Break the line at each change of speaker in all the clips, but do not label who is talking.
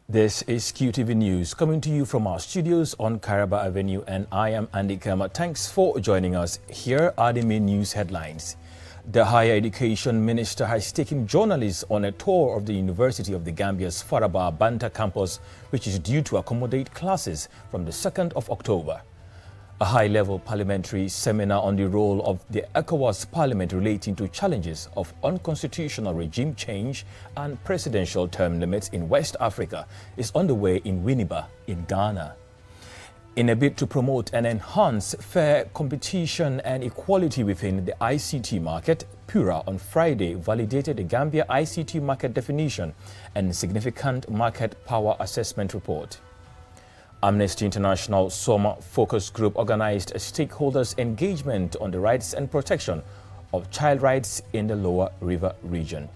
This is QTV News coming to you from our studios on Caraba Avenue, and I am Andy Kerma. Thanks for joining us. Here are the main news headlines. The Higher Education Minister has taken journalists on a tour of the University of the Gambia's Faraba Banta campus, which is due to accommodate classes from the 2nd of October. A high-level parliamentary seminar on the role of the ECOWAS Parliament relating to challenges of unconstitutional regime change and presidential term limits in West Africa is underway in Winneba in Ghana. In a bid to promote and enhance fair competition and equality within the ICT market, PURA on Friday validated the Gambia ICT market definition and significant market power assessment report. Amnesty International Soma Focus Group organized a stakeholders' engagement on the rights and protection of child rights in the Lower River region.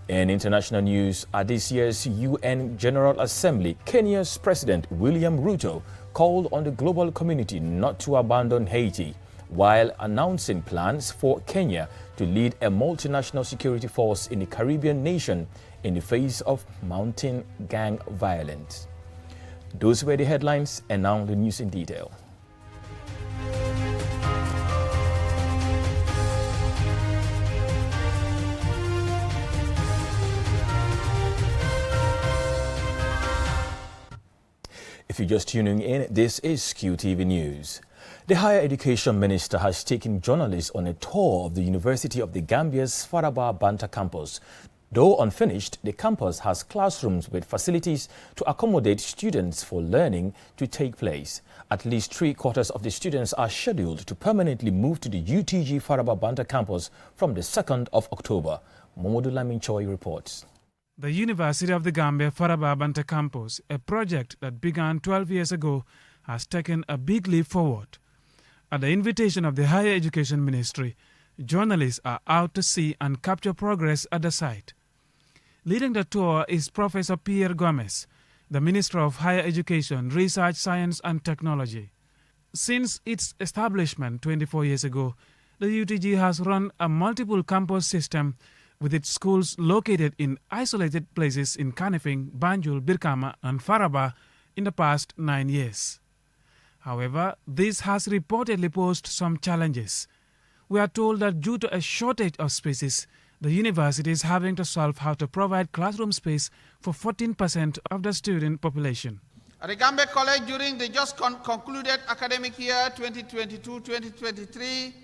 In international news, at this year's UN General Assembly, Kenya's President William Ruto called on the global community not to abandon Haiti, while announcing plans for Kenya to lead a multinational security force in the Caribbean nation in the face of mounting gang violence. Those were the headlines, and now the news in detail. If you're just tuning in, this is QTV News. The Higher Education Minister has taken journalists on a tour of the University of the Gambia's Faraba Banta campus. Though unfinished, the campus has classrooms with facilities to accommodate students for learning to take place. At least 3/4 of the students are scheduled to permanently move to the UTG Faraba Banta campus from the 2nd of October. Momodu Lamin Choi reports.
The University of the Gambia Faraba Banta campus, a project that began 12 years ago, has taken a big leap forward. At the invitation of the Higher Education Ministry, journalists are out to see and capture progress at the site. Leading the tour is Professor Pierre Gomez, the Minister of Higher Education, Research, Science and Technology. Since its establishment 24 years ago, the UTG has run a multiple campus system with its schools located in isolated places in Kanifing, Banjul, Birkama and Faraba in the past 9 years. However, this has reportedly posed some challenges. We are told that due to a shortage of spaces, the university is having to solve how to provide classroom space for 14% of the student population.
At the Gambia College, during the just concluded academic year 2022-2023,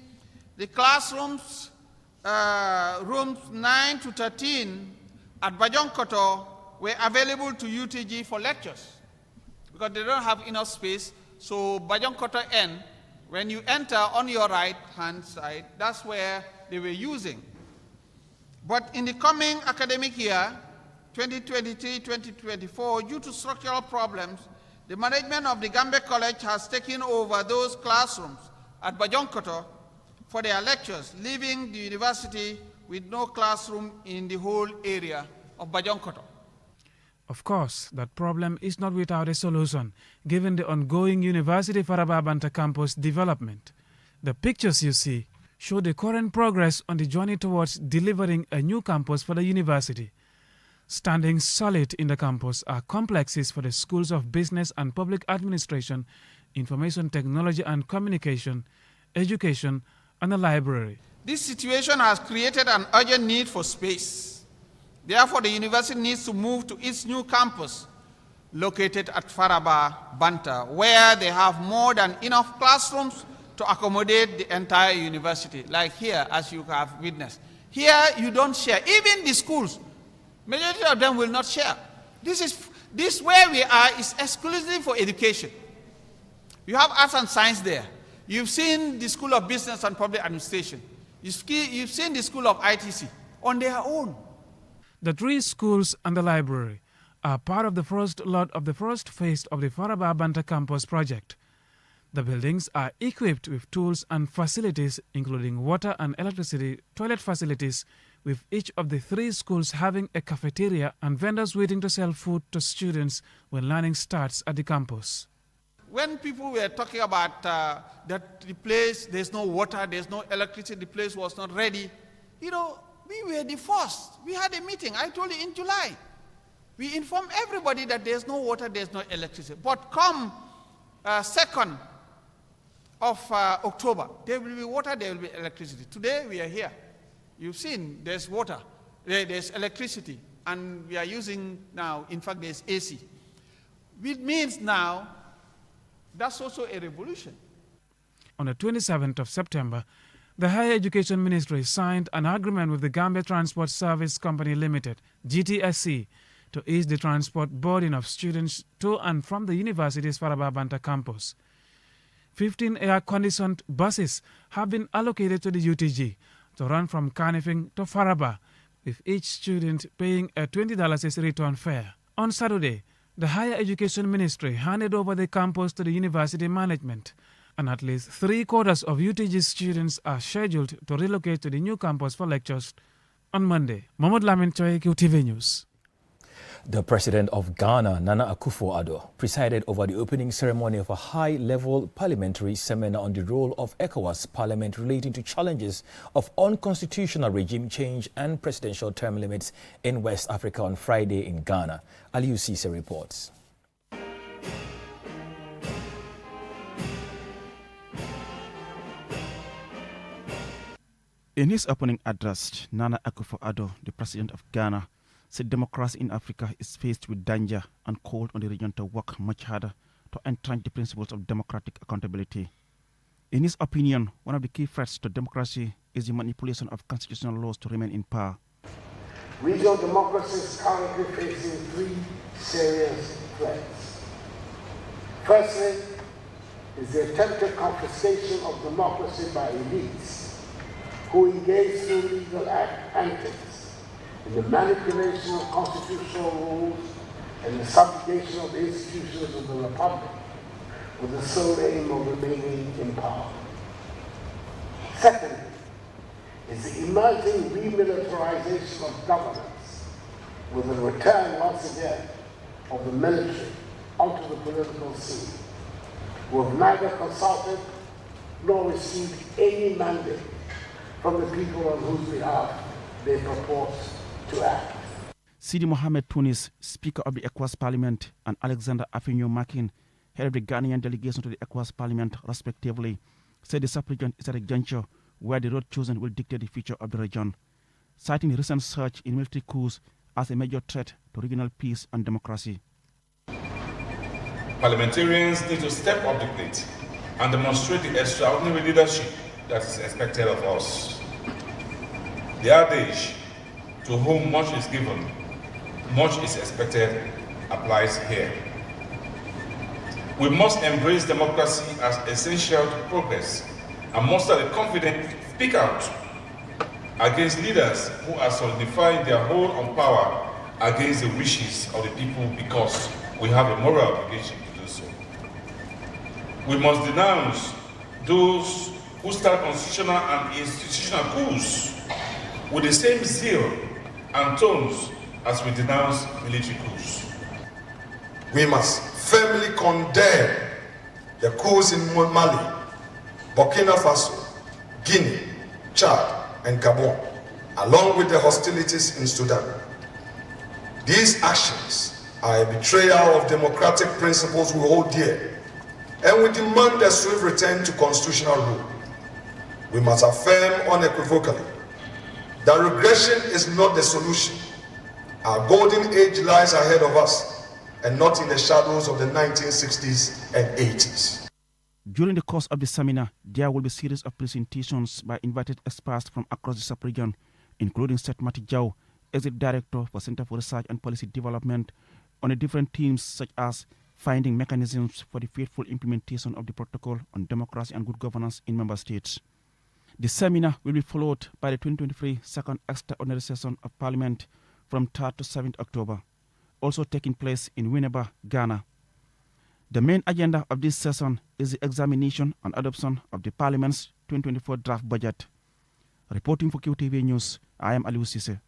the classrooms, rooms 9 to 13 at Bajonkoto were available to UTG for lectures because they don't have enough space. So Bajonkoto N, when you enter on your right-hand side, that's where they were using. But in the coming academic year, 2023-2024, due to structural problems, the management of the Gambia College has taken over those classrooms at Bajonkoto for their lectures, leaving the university with no classroom in the whole area of Bajonkoto.
Of course, that problem is not without a solution, given the ongoing University Faraba Banta campus development. The pictures you see show the current progress on the journey towards delivering a new campus for the university. Standing solid in the campus are complexes for the schools of business and public administration, information technology and communication, education, and a library.
This situation has created an urgent need for space. Therefore, the university needs to move to its new campus located at Faraba Banta, where they have more than enough classrooms to accommodate the entire university, like here, as you have witnessed. Here, you don't share. Even the schools, majority of them will not share. This where we are is exclusive for education. You have arts and science there. You've seen the School of Business and Public Administration. You've seen the School of ITC on their own.
The 3 schools and the library are part of the first lot of the first phase of the Faraba Banta campus project. The buildings are equipped with tools and facilities, including water and electricity, toilet facilities, with each of the 3 schools having a cafeteria and vendors waiting to sell food to students when learning starts at the campus.
When people were talking about that the place, there's no water, there's no electricity, the place was not ready, we were the first. We had a meeting, I told you, in July. We inform everybody that there's no water, there's no electricity. But come 2nd of October, there will be water, there will be electricity. Today we are here. You've seen there's water, there's electricity, and we are using now, in fact, there's AC. Which means now, that's also a revolution.
On the 27th of September, the Higher Education Ministry signed an agreement with the Gambia Transport Service Company Limited, GTSC, to ease the transport burden of students to and from the university's Faraba Banta campus. 15 air-conditioned buses have been allocated to the UTG to run from Kanifing to Faraba, with each student paying a $20 return fare. On Saturday, the Higher Education Ministry handed over the campus to the university management, and at least 3/4 of UTG students are scheduled to relocate to the new campus for lectures on Monday. Mohamed Lamin Choi, QTV News.
The President of Ghana, Nana Akufo-Addo, presided over the opening ceremony of a high-level parliamentary seminar on the role of ECOWAS Parliament relating to challenges of unconstitutional regime change and presidential term limits in West Africa on Friday in Ghana. Aliou Cisse reports.
In his opening address, Nana Akufo-Addo, the President of Ghana, said democracy in Africa is faced with danger and called on the region to work much harder to entrench the principles of democratic accountability. In his opinion, one of the key threats to democracy is the manipulation of constitutional laws to remain in power.
Regional democracy is currently facing 3 serious threats. Firstly, is the attempted confiscation of democracy by elites who engage through legal antics in the manipulation of constitutional rules and the subjugation of the institutions of the Republic with the sole aim of remaining in power. Secondly, is the emerging remilitarization of governance with the return once again of the military onto the political scene, who have neither consulted nor received any mandate from the people on whose behalf they purport to act.
Sidi Mohamed Tunis, Speaker of the ECOWAS Parliament, and Alexander Afenyo-Makin, head of the Ghanaian delegation to the ECOWAS Parliament, respectively, said the sub-region is at a juncture where the road chosen will dictate the future of the region, citing the recent surge in military coups as a major threat to regional peace and democracy.
Parliamentarians need to step up the plate and demonstrate the extraordinary leadership that is expected of us. The adage, to whom much is given, much is expected, applies here. We must embrace democracy as essential to progress and muster the confidence to speak out against leaders who are solidifying their hold on power against the wishes of the people, because we have a moral obligation to do so. We must denounce those who start constitutional and institutional coups with the same zeal and tones as we denounce military coups.
We must firmly condemn the coups in Mali, Burkina Faso, Guinea, Chad, and Gabon, along with the hostilities in Sudan. These actions are a betrayal of democratic principles we hold dear, and we demand a swift return to constitutional rule. We must affirm unequivocally that regression is not the solution. Our golden age lies ahead of us, and not in the shadows of the 1960s and 80s.
During the course of the seminar, there will be a series of presentations by invited experts from across the sub-region, including Seth Matijau, Executive Director for Center for Research and Policy Development, on the different themes such as finding mechanisms for the faithful implementation of the Protocol on Democracy and Good Governance in Member States. The seminar will be followed by the 2023 Second Extraordinary Session of Parliament from 3rd to 7th October, also taking place in Winneba, Ghana. The main agenda of this session is the examination and adoption of the Parliament's 2024 draft budget. Reporting for QTV News, I am Aliou Cisse.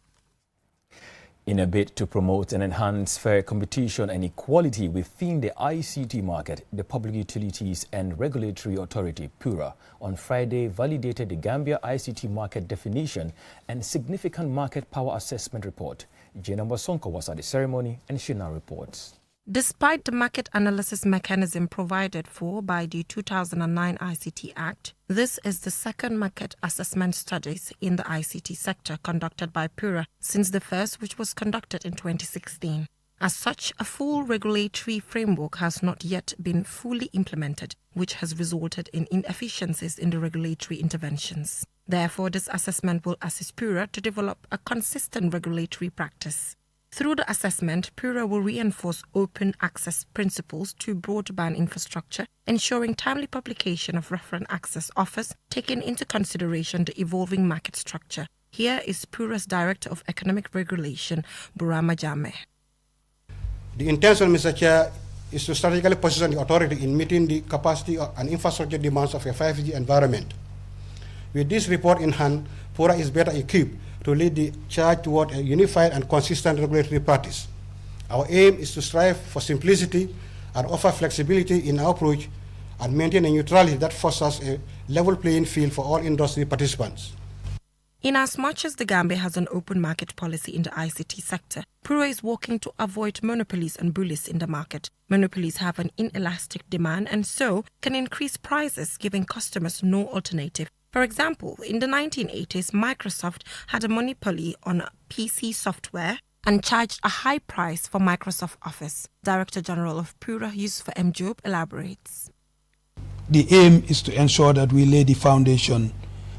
In a bid to promote and enhance fair competition and equality within the ICT market, the Public Utilities and Regulatory Authority, PURA, on Friday validated the Gambia ICT market definition and significant market power assessment report. Jena Mbosonko was at the ceremony and she now reports.
Despite the market analysis mechanism provided for by the 2009 ICT Act, this is the second market assessment studies in the ICT sector conducted by PURA since the first, which was conducted in 2016. As such, a full regulatory framework has not yet been fully implemented, which has resulted in inefficiencies in the regulatory interventions. Therefore, this assessment will assist PURA to develop a consistent regulatory practice. Through the assessment, PURA will reinforce open access principles to broadband infrastructure, ensuring timely publication of reference access offers, taking into consideration the evolving market structure. Here is PURA's Director of Economic Regulation, Burama Jame.
The intention, Mr. Chair, is to strategically position the authority in meeting the capacity and infrastructure demands of a 5G environment. With this report in hand, PURA is better equipped to lead the charge toward a unified and consistent regulatory practice. Our aim is to strive for simplicity and offer flexibility in our approach and maintain a neutrality that fosters a level playing field for all industry participants.
Inasmuch as the Gambia has an open market policy in the ICT sector, PURA is working to avoid monopolies and bullies in the market. Monopolies have an inelastic demand and so can increase prices, giving customers no alternative. For example, in the 1980s, Microsoft had a monopoly on PC software and charged a high price for Microsoft Office. Director General of PURA, Yusuf M. Job, elaborates.
The aim is to ensure that we lay the foundation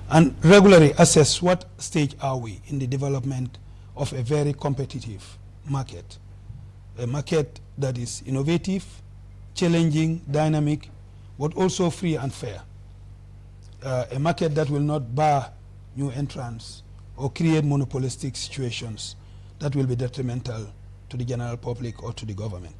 and regularly assess what stage are we in the development of a very competitive market. A market that is innovative, challenging, dynamic, but also free and fair. A market that will not bar new entrants or create monopolistic situations that will be detrimental to the general public or to the government.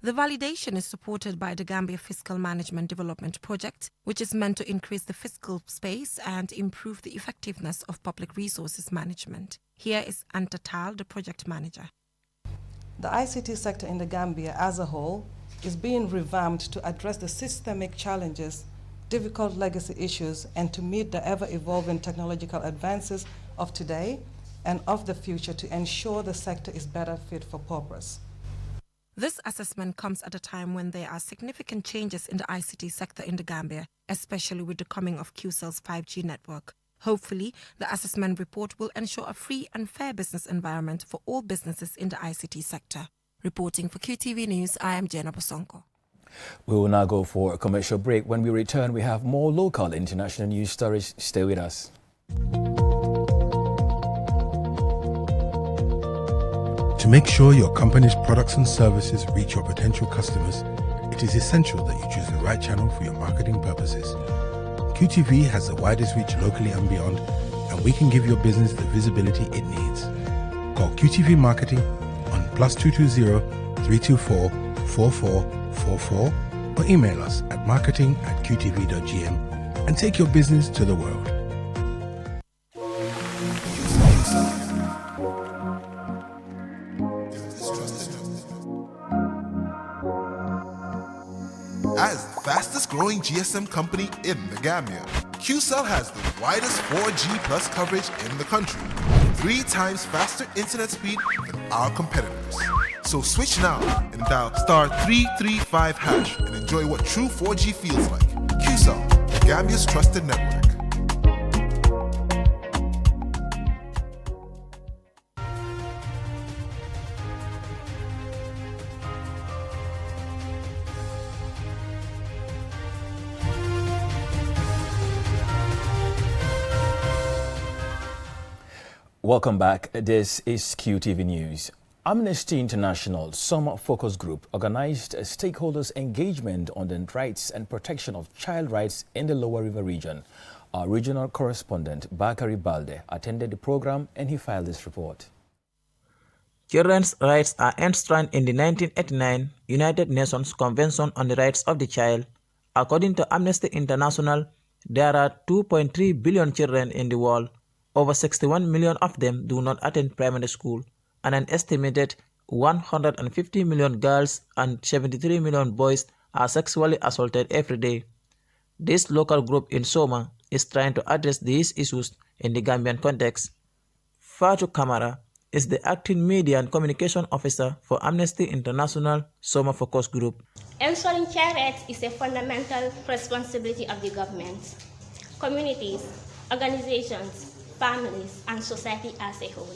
The validation is supported by the Gambia Fiscal Management Development Project, which is meant to increase the fiscal space and improve the effectiveness of public resources management. Here is Anta Tal, the project manager.
The ICT sector in the Gambia as a whole is being revamped to address the systemic challenges, difficult legacy issues, and to meet the ever-evolving technological advances of today and of the future to ensure the sector is better fit for purpose.
This assessment comes at a time when there are significant changes in the ICT sector in the Gambia, especially with the coming of QCell's 5G network. Hopefully, the assessment report will ensure a free and fair business environment for all businesses in the ICT sector. Reporting for QTV News, I am Jena Mbosonko.
We will now go for a commercial break. When we return, we have more local and international news stories. Stay with us.
To make sure your company's products and services reach your potential customers, it is essential that you choose the right channel for your marketing purposes. QTV has the widest reach locally and beyond, and we can give your business the visibility it needs. Call QTV Marketing on +220 324 4444 or email us at marketing@qtv.gm and take your business to the world.
As the fastest growing GSM company in the Gambia, QCell has the widest 4G plus coverage in the country, 3 times faster internet speed than our competitors. So switch now and dial *335# and enjoy what true 4G feels like. QCell, Gambia's trusted network.
Welcome back. This is QTV News. Amnesty International Summer Focus Group organized a stakeholders engagement on the rights and protection of child rights in the Lower River region. Our regional correspondent Bakari Balde attended the program and he filed this report.
Children's rights are enshrined in the 1989 United Nations Convention on the Rights of the Child. According to Amnesty International, there are 2.3 billion children in the world. Over 61 million of them do not attend primary school, and an estimated 150 million girls and 73 million boys are sexually assaulted every day. This local group in Soma is trying to address these issues in the Gambian context. Fatou Kamara, is the acting media and communication officer for Amnesty International Summer Focus Group.
Ensuring child rights is a fundamental responsibility of the government, communities, organizations, families, and society as a whole.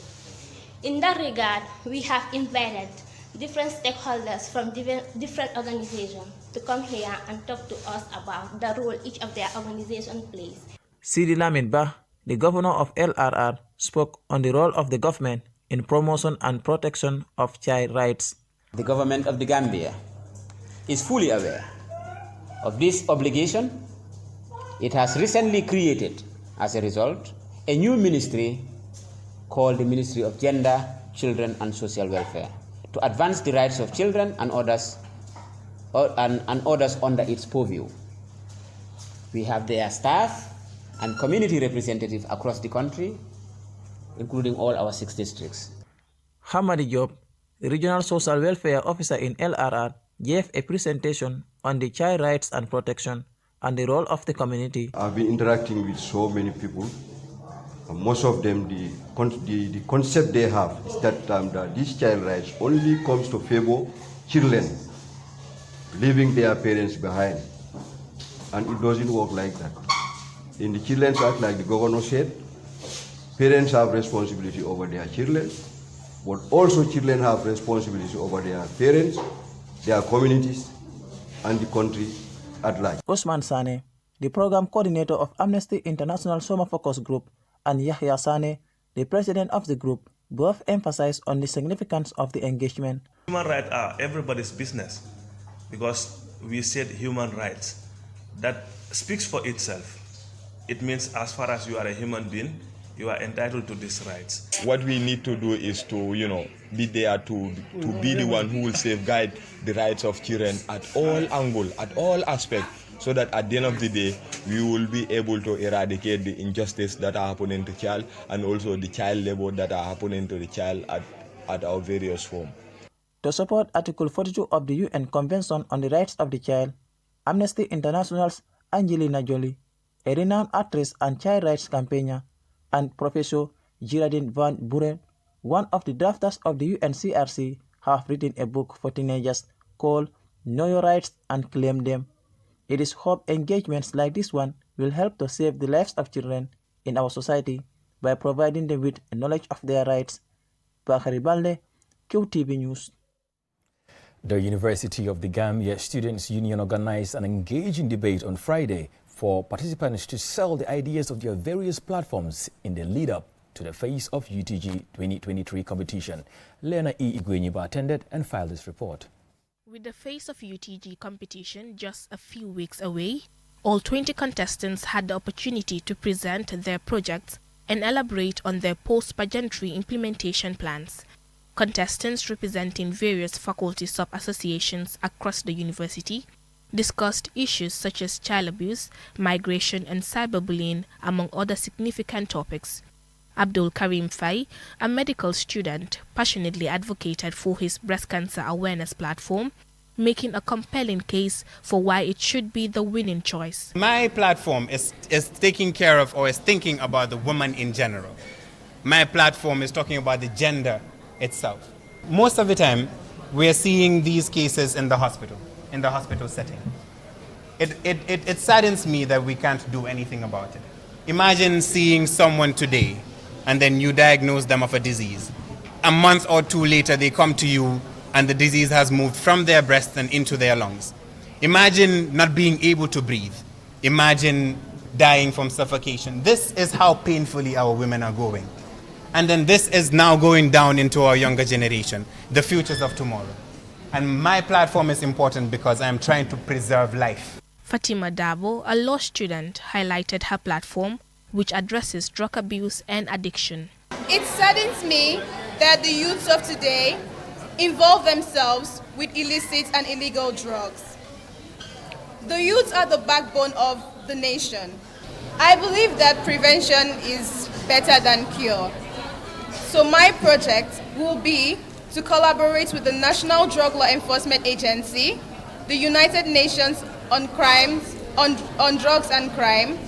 In that regard, we have invited different stakeholders from different organizations to come here and talk to us about the role each of their organizations plays.
Sidi Lamin Bah, the governor of LRR, spoke on the role of the government in promotion and protection of child rights.
The government of the Gambia is fully aware of this obligation. It has recently created, as a result, a new ministry called the Ministry of Gender, Children and Social Welfare to advance the rights of children and others under its purview. We have their staff and community representatives across the country, including all our 6 districts.
Hamadi Job, Regional Social Welfare Officer in LRR, gave a presentation on the child rights and protection and the role of the community.
I've been interacting with so many people. Most of them, the concept they have is that these child rights only comes to favor children leaving their parents behind. And it doesn't work like that. In the Children's Act, like the governor said, parents have responsibility over their children, but also children have responsibility over their parents, their communities, and the country at large.
Osman Sane, the program coordinator of Amnesty International Summer Focus Group, and Yahya Sane, the president of the group, both emphasized on the significance of the engagement.
Human rights are everybody's business because we said human rights. That speaks for itself. It means as far as you are a human being, you are entitled to these rights.
What we need to do is to, be there to be the one who will safeguard the rights of children at all angles, at all aspects, so that at the end of the day, we will be able to eradicate the injustice that are happening to child and also the child labor that are happening to the child at our various forms.
To support Article 42 of the UN Convention on the Rights of the Child, Amnesty International's Angelina Jolie, a renowned actress and child rights campaigner, and Professor Geraldine Van Buren, one of the drafters of the UNCRC, have written a book for teenagers called Know Your Rights and Claim Them. It is hoped engagements like this one will help to save the lives of children in our society by providing them with knowledge of their rights. Bakari Balde, QTV News.
The University of the Gambia Students' Union organized an engaging debate on Friday for participants to sell the ideas of their various platforms in the lead-up to the Face of UTG 2023 competition. Lena E. Igwenyiba attended and filed this report.
With the Face of UTG competition just a few weeks away, all 20 contestants had the opportunity to present their projects and elaborate on their post-pageantry implementation plans. Contestants representing various faculty sub-associations across the university discussed issues such as child abuse, migration and cyberbullying, among other significant topics. Abdul Karim Fai, a medical student, passionately advocated for his breast cancer awareness platform, making a compelling case for why it should be the winning choice.
My platform is taking care of or is thinking about the woman in general. My platform is talking about the gender itself. Most of the time, we're seeing these cases in the hospital setting. It saddens me that we can't do anything about it. Imagine seeing someone today and then you diagnose them of a disease. A month or two later, they come to you and the disease has moved from their breast and into their lungs. Imagine not being able to breathe. Imagine dying from suffocation. This is how painfully our women are going. And then this is now going down into our younger generation, the futures of tomorrow. And my platform is important because I am trying to preserve life.
Fatima Dabo, a law student, highlighted her platform, which addresses drug abuse and addiction.
It saddens me that the youths of today involve themselves with illicit and illegal drugs. The youths are the backbone of the nation. I believe that prevention is better than cure. So my project will be to collaborate with the National Drug Law Enforcement Agency, the United Nations on Drugs and Crime,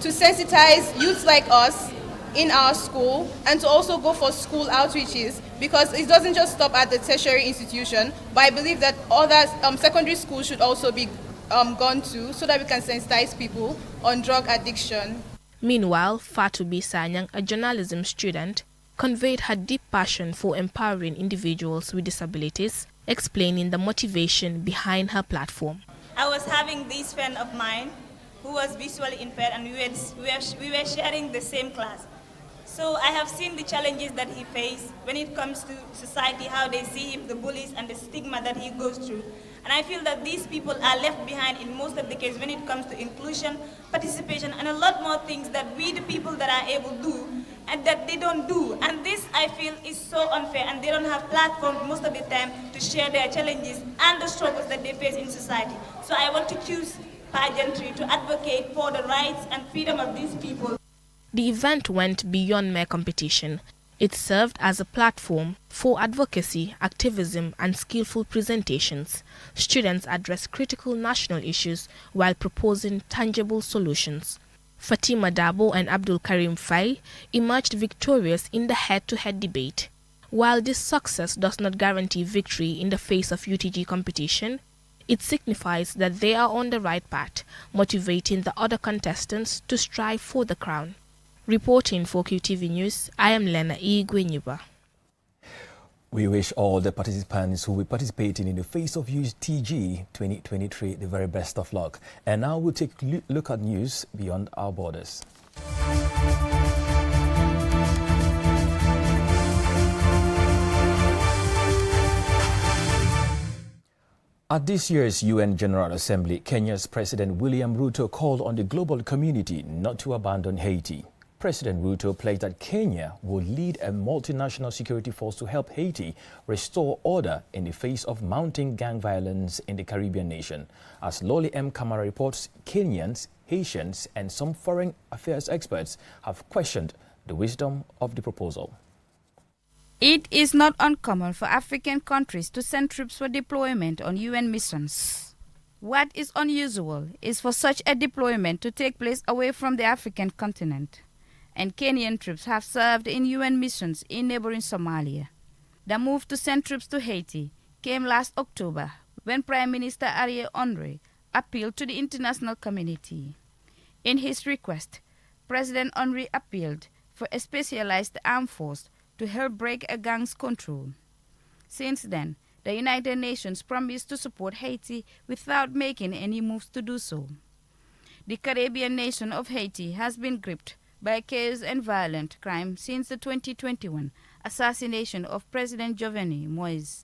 to sensitize youths like us in our school and to also go for school outreaches, because it doesn't just stop at the tertiary institution, but I believe that other secondary schools should also be gone to, so that we can sensitize people on drug addiction.
Meanwhile, Fatou Bisanyang, a journalism student, conveyed her deep passion for empowering individuals with disabilities, explaining the motivation behind her platform.
I was having this friend of mine who was visually impaired, and we were sharing the same class. So I have seen the challenges that he faced when it comes to society, how they see him, the bullies and the stigma that he goes through. And I feel that these people are left behind in most of the cases when it comes to inclusion, participation, and a lot more things that we, the people that are able to do, and that they don't do. And this, I feel, is so unfair, and they don't have platforms most of the time to share their challenges and the struggles that they face in society. So I want to choose pageantry to advocate for the rights and freedom of these people.
The event went beyond mere competition. It served as a platform for advocacy, activism, and skillful presentations. Students addressed critical national issues while proposing tangible solutions. Fatima Dabo and Abdul Karim Fay emerged victorious in the head-to-head debate. While this success does not guarantee victory in the face of UTG competition, it signifies that they are on the right path, motivating the other contestants to strive for the crown. Reporting for QTV News, I am Lena E. Gwenyuba.
We wish all the participants who will be participating in the Face of UTG 2023 the very best of luck. And now we'll take a look at news beyond our borders. At this year's UN General Assembly, Kenya's President William Ruto called on the global community not to abandon Haiti. President Ruto pledged that Kenya will lead a multinational security force to help Haiti restore order in the face of mounting gang violence in the Caribbean nation. As Loli M. Kamara reports, Kenyans, Haitians, and some foreign affairs experts have questioned the wisdom of the proposal.
It is not uncommon for African countries to send troops for deployment on UN missions. What is unusual is for such a deployment to take place away from the African continent. And Kenyan troops have served in UN missions in neighboring Somalia. The move to send troops to Haiti came last October when Prime Minister Ariel Henry appealed to the international community. In his request, President Henry appealed for a specialized armed force to help break a gang's control. Since then, the United Nations promised to support Haiti without making any moves to do so. The Caribbean nation of Haiti has been gripped by chaos and violent crime since the 2021 assassination of President Jovenel Moïse.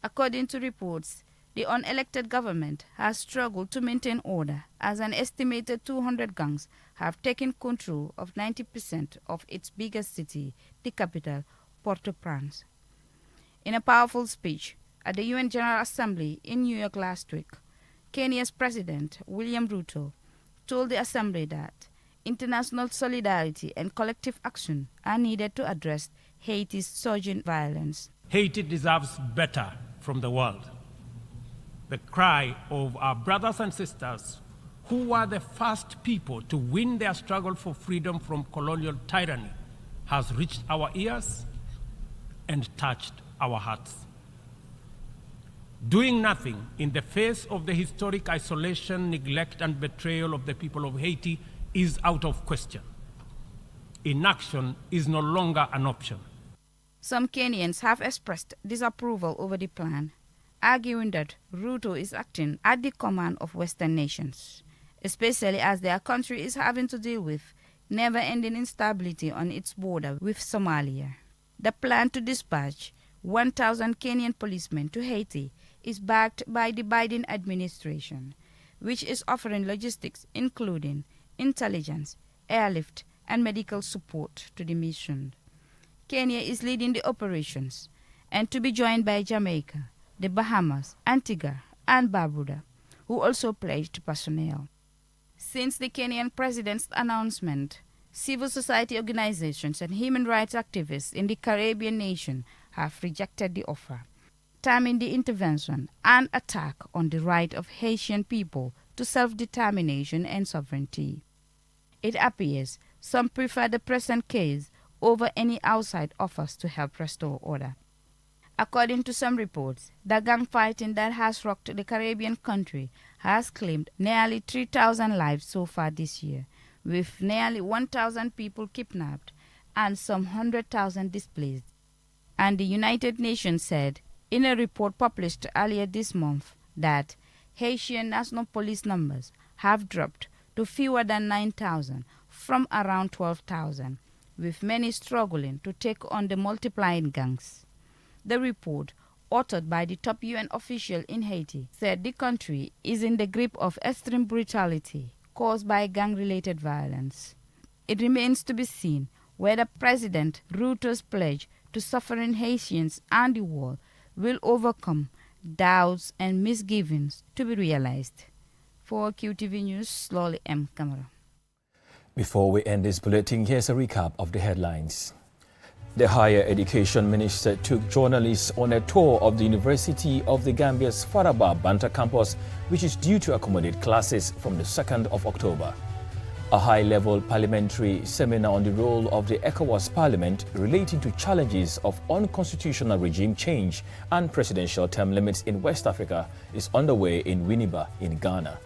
According to reports, the unelected government has struggled to maintain order as an estimated 200 gangs have taken control of 90% of its biggest city, the capital, Port-au-Prince. In a powerful speech at the UN General Assembly in New York last week, Kenya's President William Ruto told the Assembly that international solidarity and collective action are needed to address Haiti's surging violence.
Haiti deserves better from the world. The cry of our brothers and sisters who were the first people to win their struggle for freedom from colonial tyranny has reached our ears and touched our hearts. Doing nothing in the face of the historic isolation, neglect, and betrayal of the people of Haiti is out of question. Inaction is no longer an option.
Some Kenyans have expressed disapproval over the plan, arguing that Ruto is acting at the command of Western nations, especially as their country is having to deal with never-ending instability on its border with Somalia. The plan to dispatch 1,000 Kenyan policemen to Haiti is backed by the Biden administration, which is offering logistics including intelligence, airlift, and medical support to the mission. Kenya is leading the operations, and to be joined by Jamaica, the Bahamas, Antigua, and Barbuda, who also pledged personnel. Since the Kenyan president's announcement, civil society organizations and human rights activists in the Caribbean nation have rejected the offer, terming the intervention an attack on the right of Haitian people to self-determination and sovereignty. It appears some prefer the present case over any outside offers to help restore order. According to some reports, the gang fighting that has rocked the Caribbean country has claimed nearly 3,000 lives so far this year, with nearly 1,000 people kidnapped and some 100,000 displaced. And the United Nations said in a report published earlier this month that Haitian National Police numbers have dropped to fewer than 9,000 from around 12,000, with many struggling to take on the multiplying gangs. The report, authored by the top UN official in Haiti, said the country is in the grip of extreme brutality caused by gang-related violence. It remains to be seen whether President Ruto's pledge to suffering Haitians and the world will overcome doubts and misgivings to be realized. For QTV News, Lolly M. Camara.
Before we end this bulletin, here's a recap of the headlines. The Higher Education Minister took journalists on a tour of the University of the Gambia's Faraba Banta campus, which is due to accommodate classes from the 2nd of October. A high-level parliamentary seminar on the role of the ECOWAS Parliament relating to challenges of unconstitutional regime change and presidential term limits in West Africa is underway in Winneba in Ghana.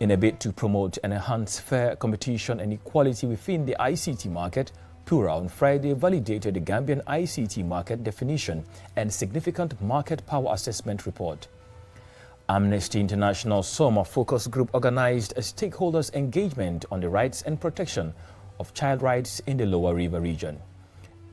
In a bid to promote and enhance fair competition and equality within the ICT market, Pura on Friday validated the Gambian ICT market definition and significant market power assessment report. Amnesty International Soma Focus Group organized a stakeholders engagement on the rights and protection of child rights in the Lower River region.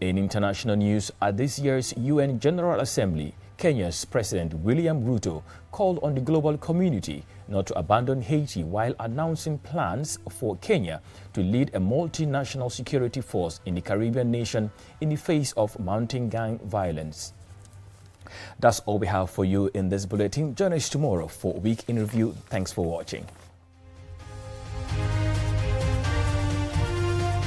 In international news, at this year's UN General Assembly, Kenya's President William Ruto called on the global community not to abandon Haiti while announcing plans for Kenya to lead a multinational security force in the Caribbean nation in the face of mounting gang violence. That's all we have for you in this bulletin. Join us tomorrow for Week in Review. Thanks for watching.